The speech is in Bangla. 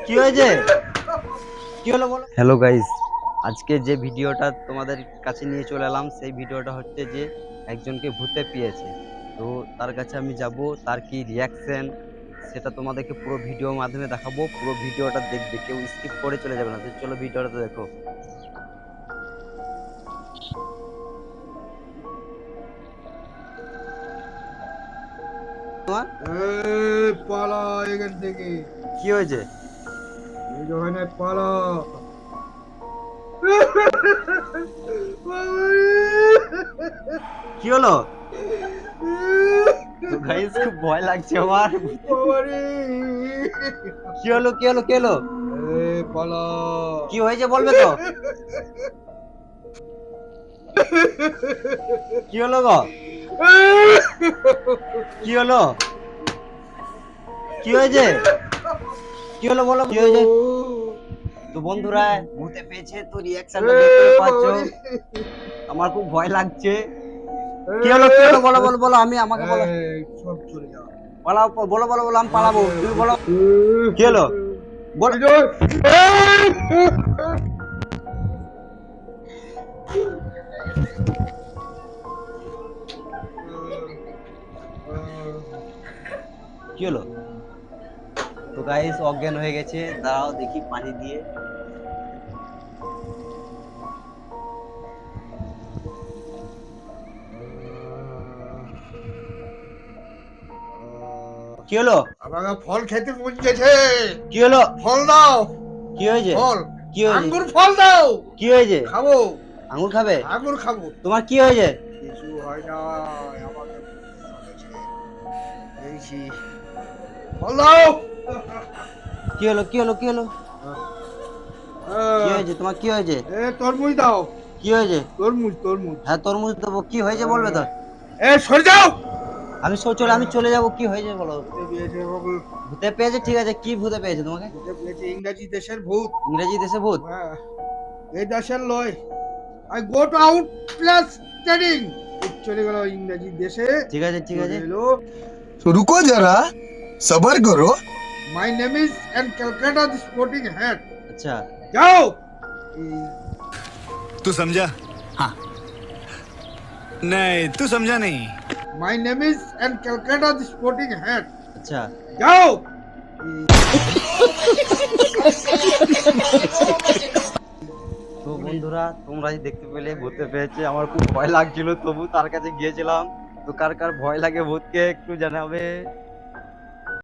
কি হয়েছে? কি হলো বলো। হ্যালো গাইস, আজকে যে ভিডিওটা তোমাদের কাছে নিয়ে চলে এলাম সেই ভিডিওটা হচ্ছে যে একজনকে ভূতে পেয়েছে। তো তার কাছে আমি যাব, তার কি রিয়াকশন সেটা তোমাদেরকে পুরো ভিডিওর মাধ্যমে দেখাবো। পুরো ভিডিওটা দেখবে, কেউ স্কিপ করে চলে যাবে না। তো চলো ভিডিওটা দেখো। তোমার পালা এখান থেকে। কি হয়েছে? এই ওখানে পালা। কি হলো? তো গাইস খুব ভয় লাগছে আমার। বাবারে, কি হলো কি হলো কি হলো? পালা। কি হয়েছে বলবে তো? কি হলো গো? কি হলো? কি হয়েছে? কি হলো বলো, কি হয়েছে? তো বন্ধুরা, ভূতে পেয়েছে তো রিয়াকশনটা দেখতে পাচ্ছো। আমার খুব ভয় লাগছে। কি হলো কি হলো বলো বলো বলো, আমি আমাকে বলো। সব চলে যাও। পালাও, বলো বলো বলো, আমি পালাবো, তুমি বলো। কি হলো বলো। কি হলো? তো গাইস অজ্ঞান হয়ে গেছে, দাঁড়াও দেখি পানি দিয়ে। কি হলো? আমাকে ফল খেতে মন গেছে। কি হলো? ফল দাও। কি হয়েছে? ফল। কি হয়েছে? আঙ্গুর ফল দাও। কি হয়েছে? খাবো। আঙুর খাবে? আঙ্গুর খাবো। তোমার কি হয়েছে? কিছু হয় না, আমাকে পেয়েছি। ফল দাও। কি হলো কি হলো কি হলো? কি হয়েছে তোমার, কি হয়েছে? তরমুজ দাও। কি হয়েছে? তরমুজ তরমুজ। হ্যাঁ তরমুজ দেবো, কি হয়েছে বলবে তো। সরে যাও। আমি চলে যাবো, কি হয়েছে বলো। ভূতে পেয়েছে বাবু। ভূতে পেয়েছে, ঠিক আছে, কি ভূতে পেয়েছে তোমাকে? ভূতে পেয়েছে ইংরেজি দেশের ভূত। ইংরেজি দেশে ভূত? হ্যাঁ, এই দেশের লয়। I go to out plus studying. চলে গেল ইংরেজি দেশে। ঠিক আছে ঠিক আছে। এলো। तो रुको जरा सबर करो। My name is and Calcutta sporting hat. আচ্ছা। যাও। तू समझा? हाँ। नहीं, तू समझा नहीं। My name is and Calcutta sporting hat. আচ্ছা। যাও। তো বন্ধুরা, তোমরা দেখতে পেলে ভূতে পেয়েছে, আমার খুব ভয় লাগছিল, তবু তার কাছে গিয়েছিলাম। তো কার কার ভয় লাগে ভূতকে একটু জানাবে।